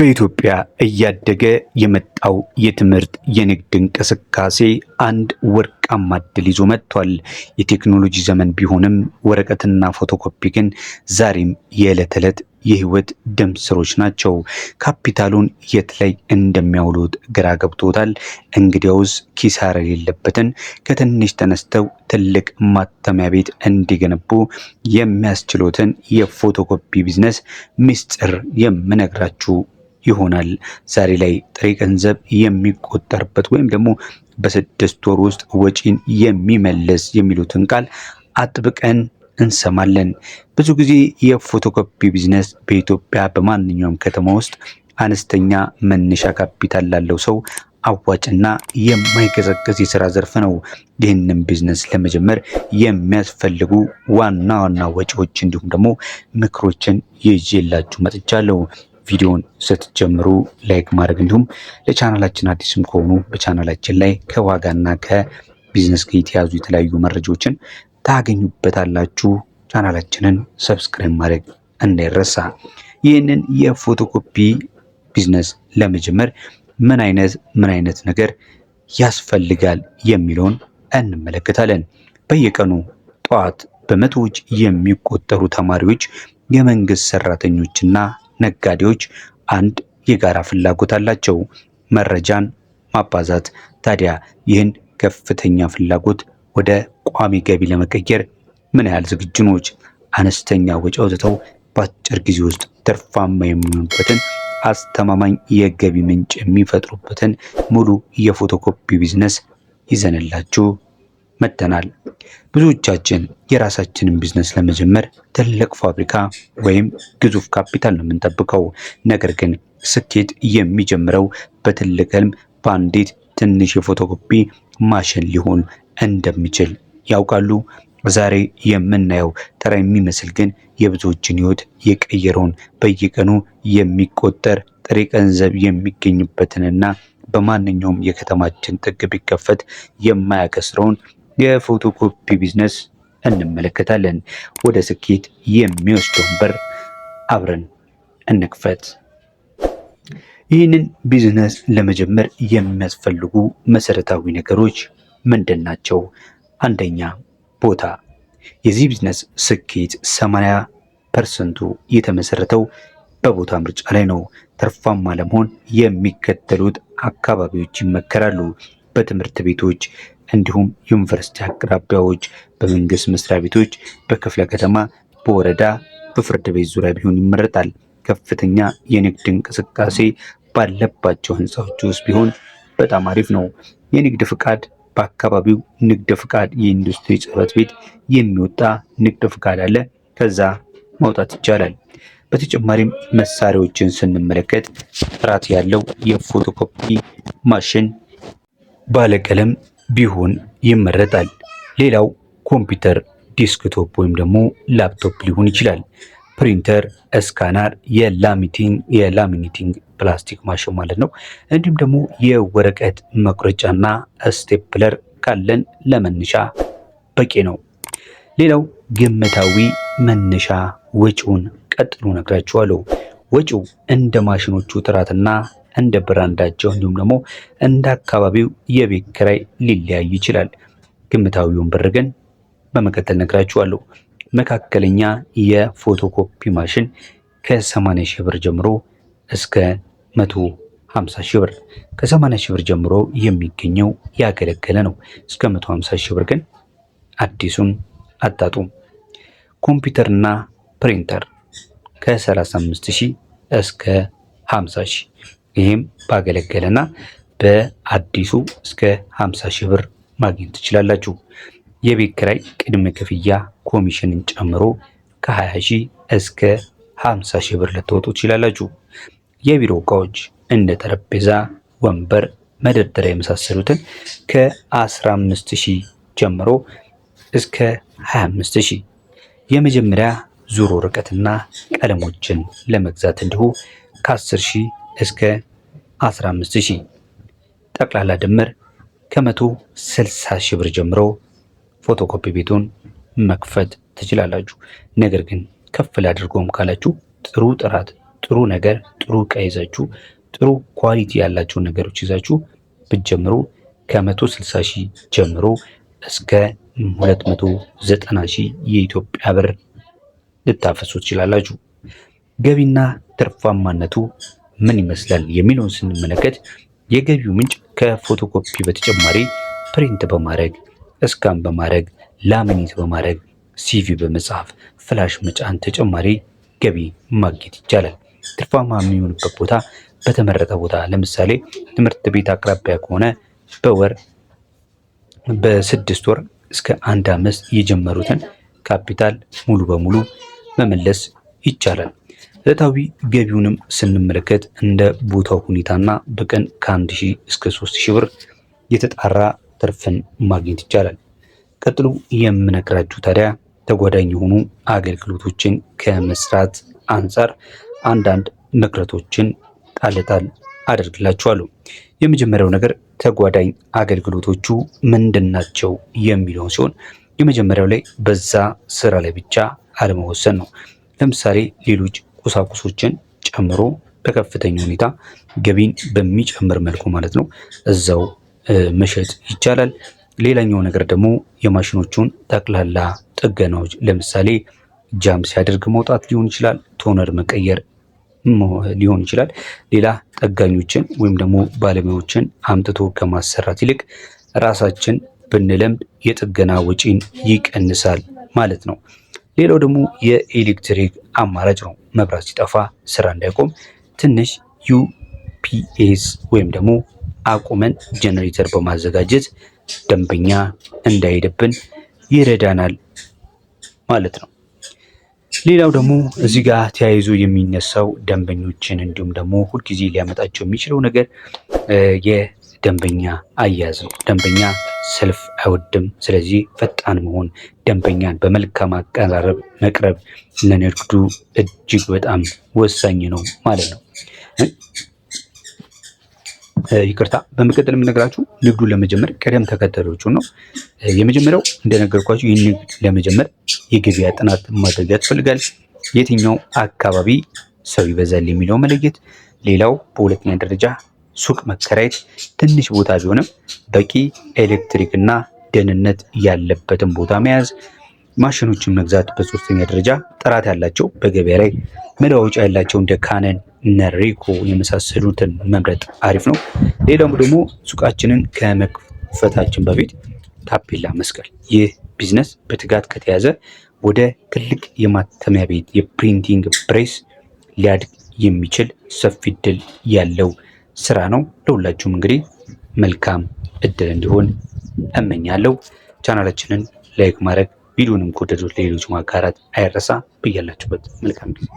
በኢትዮጵያ እያደገ የመጣው የትምህርት የንግድ እንቅስቃሴ አንድ ወርቃማ ዕድል ይዞ መጥቷል። የቴክኖሎጂ ዘመን ቢሆንም ወረቀትና ፎቶኮፒ ግን ዛሬም የዕለት ተዕለት የህይወት ደም ስሮች ናቸው። ካፒታሉን የት ላይ እንደሚያውሉት ግራ ገብቶታል። እንግዲያውስ ኪሳራ የሌለበትን ከትንሽ ተነስተው ትልቅ ማተሚያ ቤት እንዲገነቡ የሚያስችሉትን የፎቶኮፒ ቢዝነስ ምስጢር የምነግራችሁ ይሆናል። ዛሬ ላይ ጥሬ ገንዘብ የሚቆጠርበት ወይም ደግሞ በ6 ወር ውስጥ ወጪን የሚመልስ የሚሉትን ቃል አጥብቀን እንሰማለን። ብዙ ጊዜ የፎቶኮፒ ቢዝነስ በኢትዮጵያ በማንኛውም ከተማ ውስጥ አነስተኛ መነሻ ካፒታል ላለው ሰው አዋጭና የማይቀዘቅዝ የሥራ ዘርፍ ነው። ይህንን ቢዝነስ ለመጀመር የሚያስፈልጉ ዋና ወጪዎች እንዲሁም ደግሞ ምክሮችን ይዤላችሁ መጥቻለሁ። ቪዲዮን ስትጀምሩ ላይክ ማድረግ እንዲሁም ለቻናላችን አዲስም ከሆኑ በቻናላችን ላይ ከዋጋና ከቢዝነስ ጋር የተያዙ የተለያዩ መረጃዎችን ታገኙበታላችሁ። ቻናላችንን ሰብስክራይብ ማድረግ እንዳይረሳ። ይህንን የፎቶኮፒ ቢዝነስ ለመጀመር ምን አይነት ነገር ያስፈልጋል የሚለውን እንመለከታለን። በየቀኑ ጠዋት በመቶዎች የሚቆጠሩ ተማሪዎች፣ የመንግስት ሰራተኞችና ነጋዴዎች አንድ የጋራ ፍላጎት አላቸው፣ መረጃን ማባዛት። ታዲያ ይህን ከፍተኛ ፍላጎት ወደ ቋሚ ገቢ ለመቀየር ምን ያህል ዝግጁ ነዎት? አነስተኛ ወጪ አውጥተው በአጭር ጊዜ ውስጥ ትርፋማ የሚሆኑበትን አስተማማኝ የገቢ ምንጭ የሚፈጥሩበትን ሙሉ የፎቶኮፒ ቢዝነስ ይዘንላችሁ መጥተናል። ብዙዎቻችን የራሳችንን ቢዝነስ ለመጀመር ትልቅ ፋብሪካ ወይም ግዙፍ ካፒታል ነው የምንጠብቀው። ነገር ግን ስኬት የሚጀምረው በትልቅ ህልም በአንዲት ትንሽ የፎቶኮፒ ማሽን ሊሆን እንደሚችል ያውቃሉ? ዛሬ የምናየው ተራ የሚመስል ግን የብዙዎችን ህይወት የቀየረውን በየቀኑ የሚቆጠር ጥሬ ገንዘብ የሚገኝበትንና በማንኛውም የከተማችን ጥግ ቢከፈት የማያከስረውን የፎቶኮፒ ቢዝነስ እንመለከታለን። ወደ ስኬት የሚወስደውን በር አብረን እንክፈት። ይህንን ቢዝነስ ለመጀመር የሚያስፈልጉ መሰረታዊ ነገሮች ምንድን ናቸው? አንደኛ፣ ቦታ። የዚህ ቢዝነስ ስኬት 80% የተመሰረተው በቦታ ምርጫ ላይ ነው። ትርፋማ ለመሆን የሚከተሉት አካባቢዎች ይመከራሉ። በትምህርት ቤቶች እንዲሁም ዩኒቨርሲቲ አቅራቢያዎች፣ በመንግስት መስሪያ ቤቶች፣ በክፍለ ከተማ፣ በወረዳ፣ በፍርድ ቤት ዙሪያ ቢሆን ይመረጣል። ከፍተኛ የንግድ እንቅስቃሴ ባለባቸው ህንፃዎች ውስጥ ቢሆን በጣም አሪፍ ነው። የንግድ ፍቃድ በአካባቢው ንግድ ፍቃድ የኢንዱስትሪ ጽሕፈት ቤት የሚወጣ ንግድ ፍቃድ አለ፣ ከዛ ማውጣት ይቻላል። በተጨማሪም መሳሪያዎችን ስንመለከት ጥራት ያለው የፎቶኮፒ ማሽን ባለቀለም ቢሆን ይመረጣል። ሌላው ኮምፒውተር፣ ዲስክቶፕ ወይም ደግሞ ላፕቶፕ ሊሆን ይችላል። ፕሪንተር፣ ስካነር፣ የላሚኔቲንግ ፕላስቲክ ማሽን ማለት ነው። እንዲሁም ደግሞ የወረቀት መቁረጫና ስቴፕለር ካለን ለመነሻ በቂ ነው። ሌላው ግምታዊ መነሻ ወጪውን ቀጥሎ ነግራችኋለሁ። ወጪው እንደ ማሽኖቹ ጥራትና እንደ ብራንዳቸው እንዲሁም ደግሞ እንደ አካባቢው የቤት ኪራይ ሊለያይ ይችላል። ግምታዊውን ብር ግን በመቀጠል ነግራችኋለሁ። መካከለኛ የፎቶኮፒ ማሽን ከ80 ሺህ ብር ጀምሮ እስከ 150 ሺህ ብር። ከ80 ሺህ ብር ጀምሮ የሚገኘው ያገለገለ ነው። እስከ 150 ሺህ ብር ግን አዲሱን አጣጡም። ኮምፒውተርና ፕሪንተር ከ35 ሺህ እስከ 50 ሺህ፣ ይህም ባገለገለና በአዲሱ እስከ 50 ሺህ ብር ማግኘት ትችላላችሁ። የቤት ኪራይ ቅድመ ክፍያ ኮሚሽንን ጨምሮ ከ20 ሺህ እስከ 50 ሺህ ብር ልትወጡ ትችላላችሁ። የቢሮ እቃዎች እንደ ጠረጴዛ፣ ወንበር፣ መደርደሪያ የመሳሰሉትን ከ15 ሺህ ጀምሮ እስከ 25 ሺህ። የመጀመሪያ ዙር ወረቀትና ቀለሞችን ለመግዛት እንዲሁ ከ10 ሺህ እስከ 15 ሺህ። ጠቅላላ ድምር ከ160 ሺህ ብር ጀምሮ ፎቶኮፒ ቤቱን መክፈት ትችላላችሁ። ነገር ግን ከፍ ላድርገውም ካላችሁ ጥሩ ጥራት፣ ጥሩ ነገር ጥሩ እቃ ይዛችሁ ጥሩ ኳሊቲ ያላቸውን ነገሮች ይዛችሁ ብትጀምሩ ከ160 ሺህ ጀምሮ እስከ 290 ሺህ የኢትዮጵያ ብር ልታፈሱ ትችላላችሁ። ገቢና ትርፋማነቱ ምን ይመስላል የሚለውን ስንመለከት የገቢው ምንጭ ከፎቶኮፒ በተጨማሪ ፕሪንት በማድረግ እስካን በማድረግ ላሚኔት በማድረግ ሲቪ በመጻፍ ፍላሽ መጫን ተጨማሪ ገቢ ማግኘት ይቻላል። ትርፋማ የሚሆንበት ቦታ በተመረጠ ቦታ ለምሳሌ ትምህርት ቤት አቅራቢያ ከሆነ በወር በ6 ወር እስከ 1 ዓመት የጀመሩትን ካፒታል ሙሉ በሙሉ መመለስ ይቻላል። ዕለታዊ ገቢውንም ስንመለከት እንደ ቦታው ሁኔታና በቀን ከ1000 እስከ 3000 ብር የተጣራ ትርፍን ማግኘት ይቻላል። ቀጥሎ የምነግራችሁ ታዲያ ተጓዳኝ የሆኑ አገልግሎቶችን ከመስራት አንጻር አንዳንድ ምክረቶችን ጣል አደርግላችኋለሁ። የመጀመሪያው ነገር ተጓዳኝ አገልግሎቶቹ ምንድናቸው የሚለውን ሲሆን የመጀመሪያው ላይ በዛ ስራ ላይ ብቻ አለመወሰን ነው። ለምሳሌ ሌሎች ቁሳቁሶችን ጨምሮ በከፍተኛ ሁኔታ ገቢን በሚጨምር መልኩ ማለት ነው እዛው መሸጥ ይቻላል። ሌላኛው ነገር ደግሞ የማሽኖቹን ጠቅላላ ጥገናዎች ለምሳሌ ጃም ሲያደርግ መውጣት ሊሆን ይችላል፣ ቶነር መቀየር ሊሆን ይችላል። ሌላ ጠጋኞችን ወይም ደግሞ ባለሙያዎችን አምጥቶ ከማሰራት ይልቅ ራሳችን ብንለምድ የጥገና ወጪን ይቀንሳል ማለት ነው። ሌላው ደግሞ የኤሌክትሪክ አማራጭ ነው። መብራት ሲጠፋ ስራ እንዳይቆም ትንሽ ዩፒኤስ ወይም ደግሞ አቁመን ጀነሬተር በማዘጋጀት ደንበኛ እንዳይሄድብን ይረዳናል ማለት ነው። ሌላው ደግሞ እዚህ ጋር ተያይዞ የሚነሳው ደንበኞችን እንዲሁም ደግሞ ሁልጊዜ ሊያመጣቸው የሚችለው ነገር የደንበኛ አያያዝ ነው። ደንበኛ ሰልፍ አይወድም። ስለዚህ ፈጣን መሆን፣ ደንበኛን በመልካም አቀራረብ መቅረብ ለንግዱ እጅግ በጣም ወሳኝ ነው ማለት ነው። ይቅርታ፣ በመቀጠል የምነግራችሁ ንግዱን ለመጀመር ቅደም ተከተሎቹን ነው። የመጀመሪያው እንደነገርኳችሁ ይህን ንግድ ለመጀመር የገበያ ጥናት ማድረግ ያስፈልጋል። የትኛው አካባቢ ሰው ይበዛል የሚለው መለየት። ሌላው በሁለተኛ ደረጃ ሱቅ መከራየት፣ ትንሽ ቦታ ቢሆንም በቂ ኤሌክትሪክ እና ደህንነት ያለበትን ቦታ መያዝ። ማሽኖችን መግዛት በሶስተኛ ደረጃ ጥራት ያላቸው በገበያ ላይ መለዋወጫ ያላቸው እንደ ካነን እነ ሪኮ የመሳሰሉትን መምረጥ አሪፍ ነው። ሌላው ደግሞ ሱቃችንን ከመክፈታችን በፊት ታፔላ መስቀል። ይህ ቢዝነስ በትጋት ከተያዘ ወደ ትልቅ የማተሚያ ቤት የፕሪንቲንግ ፕሬስ ሊያድግ የሚችል ሰፊ እድል ያለው ስራ ነው። ለሁላችሁም እንግዲህ መልካም እድል እንዲሆን እመኛለሁ። ቻናላችንን ላይክ ማድረግ ቪዲዮንም ከወደዱት ለሌሎች ማጋራት አይረሳ። በያላችሁበት መልካም ጊዜ